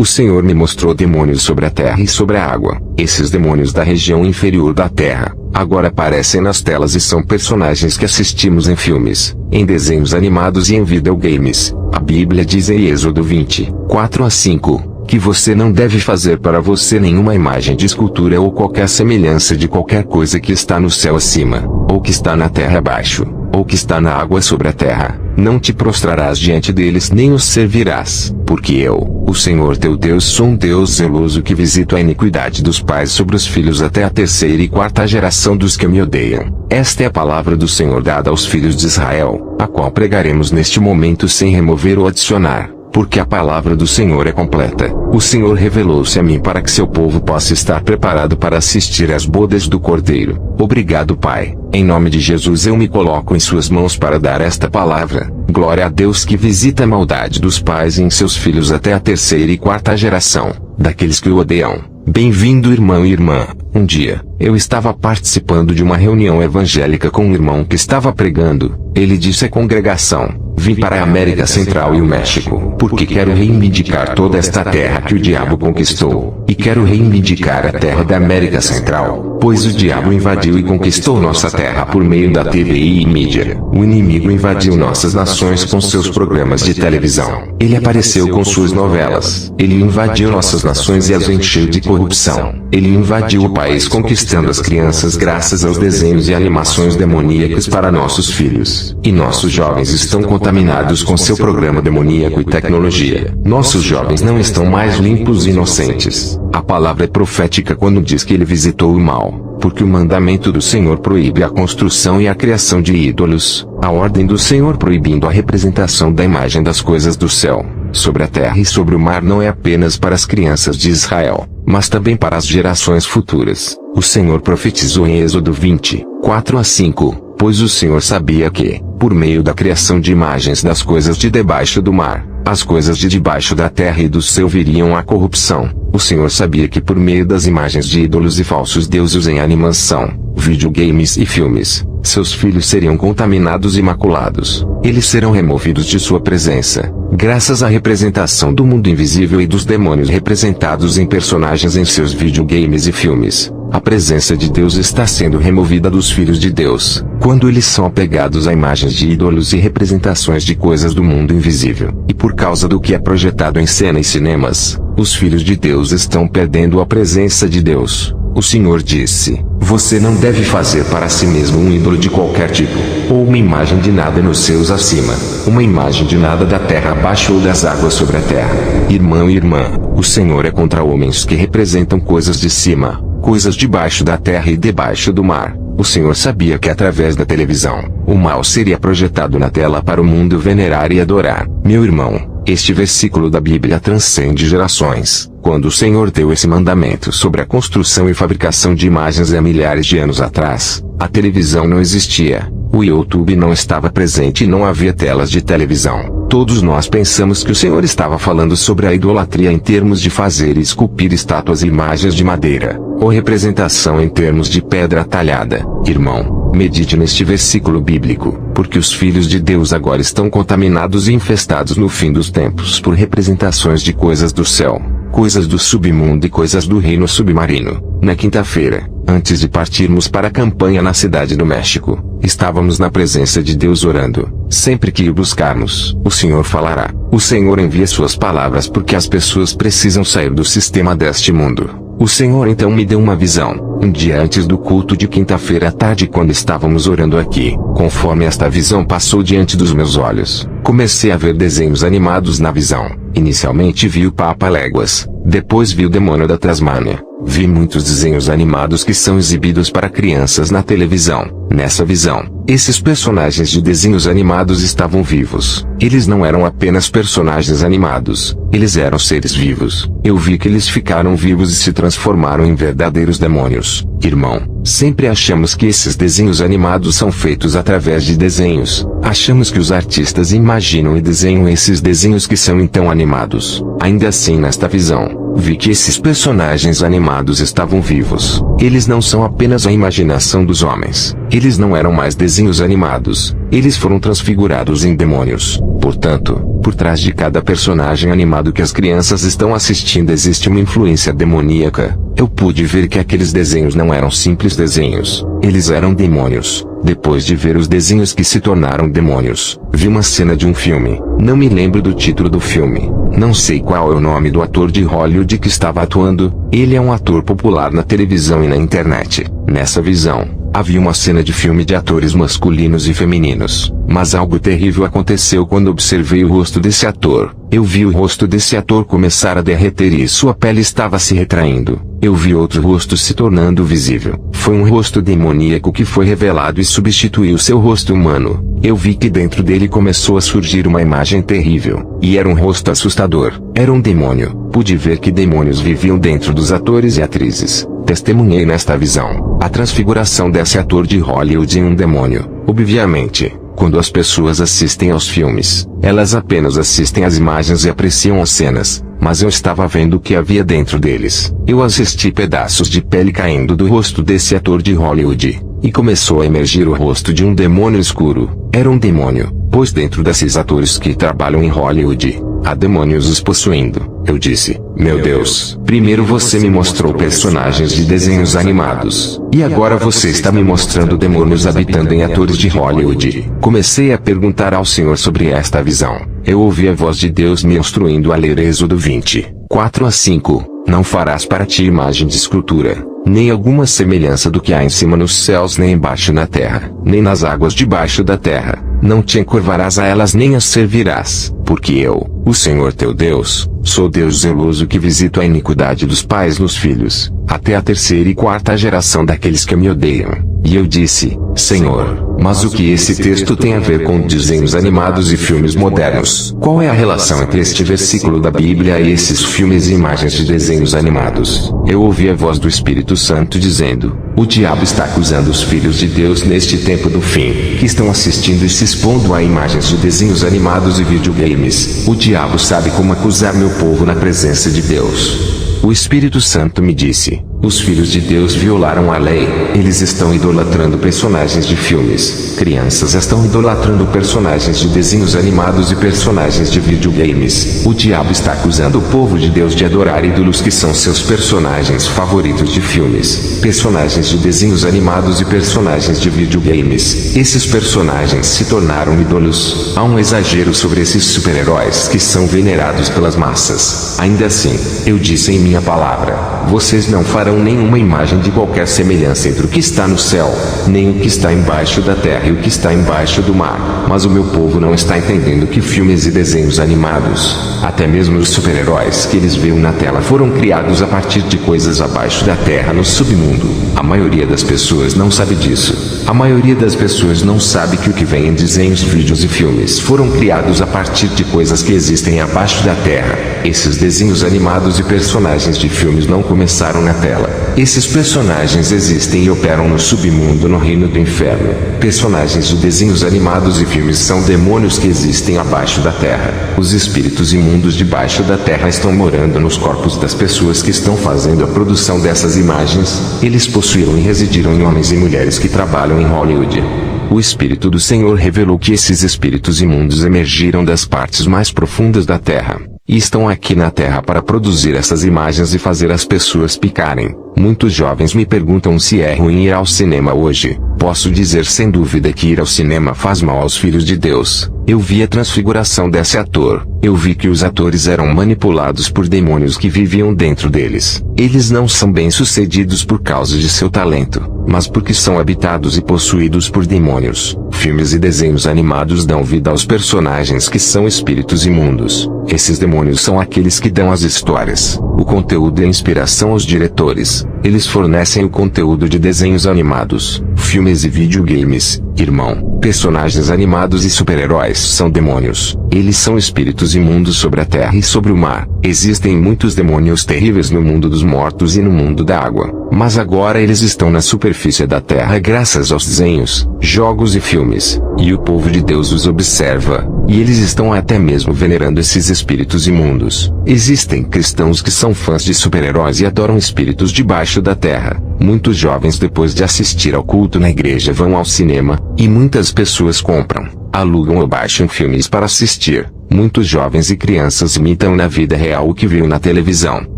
O Senhor me mostrou demônios sobre a terra e sobre a água. Esses demônios da região inferior da terra, agora aparecem nas telas e são personagens que assistimos em filmes, em desenhos animados e em videogames. A Bíblia diz em Êxodo 20, 4-5, que você não deve fazer para você nenhuma imagem de escultura ou qualquer semelhança de qualquer coisa que está no céu acima, ou que está na terra abaixo, ou que está na água sobre a terra. Não te prostrarás diante deles nem os servirás, porque eu, o Senhor teu Deus, sou um Deus zeloso que visito a iniquidade dos pais sobre os filhos até a terceira e quarta geração dos que me odeiam. Esta é a palavra do Senhor dada aos filhos de Israel, a qual pregaremos neste momento sem remover ou adicionar, porque a palavra do Senhor é completa. O Senhor revelou-se a mim para que seu povo possa estar preparado para assistir às bodas do Cordeiro. Obrigado, Pai. Em nome de Jesus eu me coloco em suas mãos para dar esta palavra. Glória a Deus que visita a maldade dos pais em seus filhos até a terceira e quarta geração, daqueles que o odeiam. Bem-vindo, irmão e irmã. Um dia, eu estava participando de uma reunião evangélica com um irmão que estava pregando. Ele disse à congregação: vim para a América Central e o México, porque quero reivindicar toda esta terra que o diabo conquistou, e quero reivindicar a terra da América Central, pois o diabo invadiu e conquistou nossa terra por meio da TVI e mídia. O inimigo invadiu nossas nações com seus programas de televisão. Ele apareceu com suas novelas. Ele invadiu nossas nações e as encheu de corrupção. Ele invadiu o país conquistando as crianças graças aos desenhos e animações demoníacos para nossos filhos. E nossos jovens estão contaminados com seu programa demoníaco e tecnologia. Nossos jovens não estão mais limpos e inocentes. A palavra é profética quando diz que ele visitou o mal, porque o mandamento do Senhor proíbe a construção e a criação de ídolos, a ordem do Senhor proibindo a representação da imagem das coisas do céu, sobre a terra e sobre o mar não é apenas para as crianças de Israel, mas também para as gerações futuras. O Senhor profetizou em Êxodo 20, 4-5, pois o Senhor sabia que, por meio da criação de imagens das coisas de debaixo do mar, as coisas de debaixo da terra e do céu viriam à corrupção. O Senhor sabia que por meio das imagens de ídolos e falsos deuses em animação, videogames e filmes, seus filhos seriam contaminados e maculados. Eles serão removidos de sua presença, graças à representação do mundo invisível e dos demônios representados em personagens em seus videogames e filmes. A presença de Deus está sendo removida dos filhos de Deus, quando eles são apegados a imagens de ídolos e representações de coisas do mundo invisível. E por causa do que é projetado em cena e cinemas, os filhos de Deus estão perdendo a presença de Deus. O Senhor disse: você não deve fazer para si mesmo um ídolo de qualquer tipo, ou uma imagem de nada nos céus acima, uma imagem de nada da terra abaixo ou das águas sobre a terra. Irmão e irmã, o Senhor é contra homens que representam coisas de cima, coisas debaixo da terra e debaixo do mar. O Senhor sabia que através da televisão, o mal seria projetado na tela para o mundo venerar e adorar. Meu irmão, este versículo da Bíblia transcende gerações. Quando o Senhor deu esse mandamento sobre a construção e fabricação de imagens há milhares de anos atrás, a televisão não existia, o YouTube não estava presente e não havia telas de televisão. Todos nós pensamos que o Senhor estava falando sobre a idolatria em termos de fazer e esculpir estátuas e imagens de madeira, ou representação em termos de pedra talhada. Irmão, medite neste versículo bíblico, porque os filhos de Deus agora estão contaminados e infestados no fim dos tempos por representações de coisas do céu, coisas do submundo e coisas do reino submarino. Na quinta-feira, antes de partirmos para a campanha na cidade do México, estávamos na presença de Deus orando. Sempre que o buscarmos, o Senhor falará. O Senhor envia suas palavras porque as pessoas precisam sair do sistema deste mundo. O Senhor então me deu uma visão, um dia antes do culto de quinta-feira à tarde quando estávamos orando aqui. Conforme esta visão passou diante dos meus olhos, comecei a ver desenhos animados na visão. Inicialmente vi o Papa Léguas, depois vi o demônio da Tasmânia. Vi muitos desenhos animados que são exibidos para crianças na televisão. Nessa visão, esses personagens de desenhos animados estavam vivos. Eles não eram apenas personagens animados, eles eram seres vivos. Eu vi que eles ficaram vivos e se transformaram em verdadeiros demônios. Irmão, sempre achamos que esses desenhos animados são feitos através de desenhos. Achamos que os artistas imaginam e desenham esses desenhos que são então animados. Ainda assim, nesta visão, vi que esses personagens animados estavam vivos. Eles não são apenas a imaginação dos homens. Eles não eram mais desenhos animados. Eles foram transfigurados em demônios. Portanto, por trás de cada personagem animado que as crianças estão assistindo existe uma influência demoníaca. Eu pude ver que aqueles desenhos não eram simples desenhos. Eles eram demônios. Depois de ver os desenhos que se tornaram demônios, vi uma cena de um filme. Não me lembro do título do filme. Não sei qual é o nome do ator de Hollywood que estava atuando. Ele é um ator popular na televisão e na internet. Nessa visão, havia uma cena de filme de atores masculinos e femininos. Mas algo terrível aconteceu quando observei o rosto desse ator. Eu vi o rosto desse ator começar a derreter e sua pele estava se retraindo. Eu vi outro rosto se tornando visível. Foi um rosto demoníaco que foi revelado e substituiu seu rosto humano. Eu vi que dentro dele começou a surgir uma imagem terrível. E era um rosto assustador. Era um demônio. Pude ver que demônios viviam dentro dos atores e atrizes. Testemunhei nesta visão a transfiguração desse ator de Hollywood em um demônio. Obviamente, quando as pessoas assistem aos filmes, elas apenas assistem às imagens e apreciam as cenas, mas eu estava vendo o que havia dentro deles. Eu assisti pedaços de pele caindo do rosto desse ator de Hollywood, e começou a emergir o rosto de um demônio escuro. Era um demônio, pois dentro desses atores que trabalham em Hollywood, há demônios os possuindo. Eu disse, meu Deus, primeiro você me mostrou personagens de desenhos animados, e agora você está me mostrando demônios habitando em atores de Hollywood. Comecei a perguntar ao Senhor sobre esta visão. Eu ouvi a voz de Deus me instruindo a ler Êxodo 20, 4-5. Não farás para ti imagem de escultura, nem alguma semelhança do que há em cima nos céus nem embaixo na terra, nem nas águas debaixo da terra. Não te encurvarás a elas nem as servirás, porque eu, o Senhor teu Deus, sou Deus zeloso que visito a iniquidade dos pais nos filhos, até a terceira e quarta geração daqueles que me odeiam. E eu disse, Senhor, mas o que esse texto tem a ver com desenhos animados e filmes modernos? Qual é a relação entre este versículo da Bíblia e esses filmes e imagens de desenhos animados? Eu ouvi a voz do Espírito Santo dizendo, o diabo está acusando os filhos de Deus neste tempo do fim, que estão assistindo e se expondo a imagens de desenhos animados e videogames. O diabo sabe como acusar meu povo na presença de Deus. O Espírito Santo me disse, os filhos de Deus violaram a lei, eles estão idolatrando personagens de filmes. Crianças estão idolatrando personagens de desenhos animados e personagens de videogames. O diabo está acusando o povo de Deus de adorar ídolos que são seus personagens favoritos de filmes, personagens de desenhos animados e personagens de videogames. Esses personagens se tornaram ídolos. Há um exagero sobre esses super-heróis que são venerados pelas massas. Ainda assim, eu disse em minha palavra, vocês não farão nenhuma imagem de qualquer semelhança entre o que está no céu, nem o que está embaixo da terra e o que está embaixo do mar. Mas o meu povo não está entendendo que filmes e desenhos animados, até mesmo os super-heróis que eles veem na tela foram criados a partir de coisas abaixo da terra no submundo. A maioria das pessoas não sabe disso. A maioria das pessoas não sabe que o que vem em desenhos, vídeos e filmes foram criados a partir de coisas que existem abaixo da terra. Esses desenhos animados e personagens de filmes não começaram na tela. Esses personagens existem e operam no submundo, no reino do inferno. Personagens de desenhos animados e filmes são demônios que existem abaixo da terra. Os espíritos imundos debaixo da terra estão morando nos corpos das pessoas que estão fazendo a produção dessas imagens. Eles possuíram e residiram em homens e mulheres que trabalham em Hollywood. O Espírito do Senhor revelou que esses espíritos imundos emergiram das partes mais profundas da terra, e estão aqui na terra para produzir essas imagens e fazer as pessoas picarem. Muitos jovens me perguntam se é ruim ir ao cinema hoje. Posso dizer sem dúvida que ir ao cinema faz mal aos filhos de Deus. Eu vi a transfiguração desse ator. Eu vi que os atores eram manipulados por demônios que viviam dentro deles. Eles não são bem-sucedidos por causa de seu talento, mas porque são habitados e possuídos por demônios. Filmes e desenhos animados dão vida aos personagens que são espíritos imundos. Esses demônios são aqueles que dão as histórias, o conteúdo e a inspiração aos diretores. Eles fornecem o conteúdo de desenhos animados, filmes e videogames, Irmão, personagens animados e super-heróis são demônios. Eles são espíritos imundos sobre a terra e sobre o mar. Existem muitos demônios terríveis no mundo dos mortos e no mundo da água. Mas agora eles estão na superfície da terra graças aos desenhos, jogos e filmes. E o povo de Deus os observa. E eles estão até mesmo venerando esses espíritos imundos. Existem cristãos que são fãs de super-heróis e adoram espíritos debaixo da terra. Muitos jovens depois de assistir ao culto na igreja vão ao cinema, e muitas pessoas compram, alugam ou baixam filmes para assistir. Muitos jovens e crianças imitam na vida real o que viu na televisão,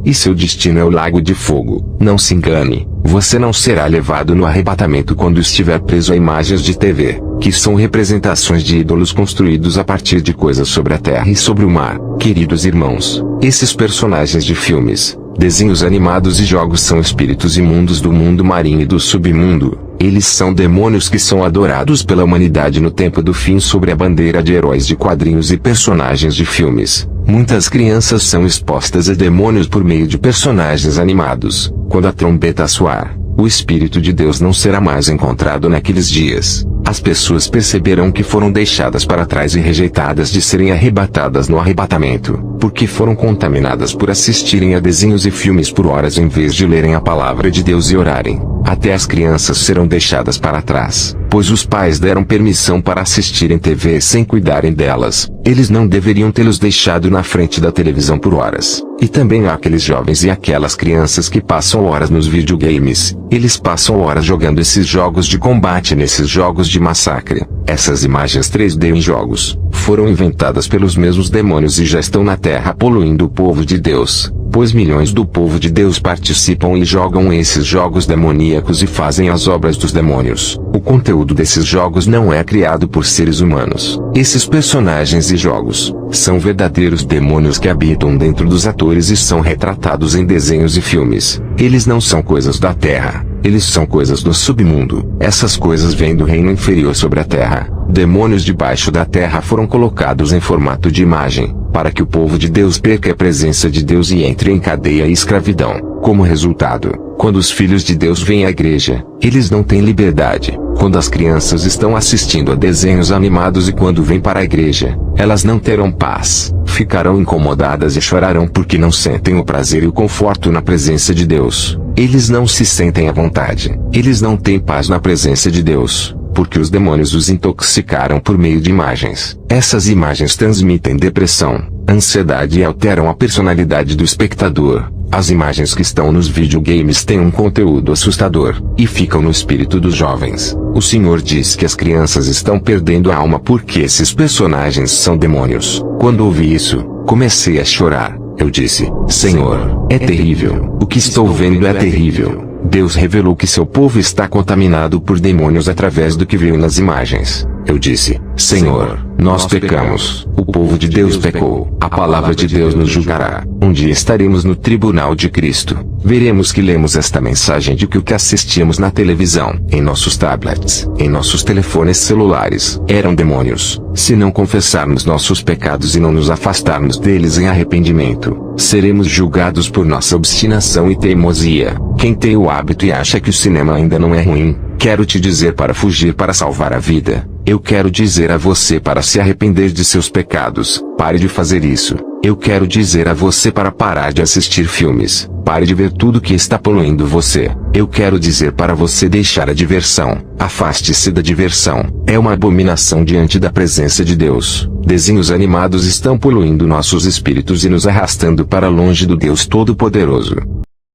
e seu destino é o lago de fogo. Não se engane, você não será levado no arrebatamento quando estiver preso a imagens de TV, que são representações de ídolos construídos a partir de coisas sobre a terra e sobre o mar. Queridos irmãos, esses personagens de filmes, desenhos animados e jogos são espíritos imundos do mundo marinho e do submundo. Eles são demônios que são adorados pela humanidade no tempo do fim sob a bandeira de heróis de quadrinhos e personagens de filmes. Muitas crianças são expostas a demônios por meio de personagens animados. Quando a trombeta soar, o Espírito de Deus não será mais encontrado naqueles dias. As pessoas perceberão que foram deixadas para trás e rejeitadas de serem arrebatadas no arrebatamento, porque foram contaminadas por assistirem a desenhos e filmes por horas em vez de lerem a palavra de Deus e orarem. Até as crianças serão deixadas para trás, pois os pais deram permissão para assistirem TV sem cuidarem delas. Eles não deveriam tê-los deixado na frente da televisão por horas. E também há aqueles jovens e aquelas crianças que passam horas nos videogames. Eles passam horas jogando esses jogos de combate nesses jogos de massacre. Essas imagens 3D em jogos foram inventadas pelos mesmos demônios e já estão na terra poluindo o povo de Deus, pois milhões do povo de Deus participam e jogam esses jogos demoníacos e fazem as obras dos demônios. O conteúdo desses jogos não é criado por seres humanos. Esses personagens e jogos são verdadeiros demônios que habitam dentro dos atores e são retratados em desenhos e filmes. Eles não são coisas da terra. Eles são coisas do submundo. Essas coisas vêm do reino inferior sobre a terra. Demônios debaixo da terra foram colocados em formato de imagem, para que o povo de Deus perca a presença de Deus e entre em cadeia e escravidão. Como resultado, quando os filhos de Deus vêm à igreja, eles não têm liberdade. Quando as crianças estão assistindo a desenhos animados e quando vêm para a igreja, elas não terão paz. Ficarão incomodadas e chorarão porque não sentem o prazer e o conforto na presença de Deus. Eles não se sentem à vontade. Eles não têm paz na presença de Deus, porque os demônios os intoxicaram por meio de imagens. Essas imagens transmitem depressão, ansiedade e alteram a personalidade do espectador. As imagens que estão nos videogames têm um conteúdo assustador, e ficam no espírito dos jovens. O Senhor diz que as crianças estão perdendo a alma porque esses personagens são demônios. Quando ouvi isso, comecei a chorar. Eu disse, Senhor, é terrível. O que estou vendo é terrível. Deus revelou que seu povo está contaminado por demônios através do que viu nas imagens. Eu disse, Senhor, nós pecamos. O povo de Deus pecou. A palavra de Deus nos julgará. Um dia estaremos no tribunal de Cristo. Veremos que lemos esta mensagem de que o que assistíamos na televisão, em nossos tablets, em nossos telefones celulares, eram demônios. Se não confessarmos nossos pecados e não nos afastarmos deles em arrependimento, seremos julgados por nossa obstinação e teimosia. Quem tem o hábito e acha que o cinema ainda não é ruim, quero te dizer para fugir para salvar a vida. Eu quero dizer a você para se arrepender de seus pecados. Pare de fazer isso. Eu quero dizer a você para parar de assistir filmes. Pare de ver tudo que está poluindo você. Eu quero dizer para você deixar a diversão. Afaste-se da diversão. É uma abominação diante da presença de Deus. Desenhos animados estão poluindo nossos espíritos e nos arrastando para longe do Deus Todo-Poderoso.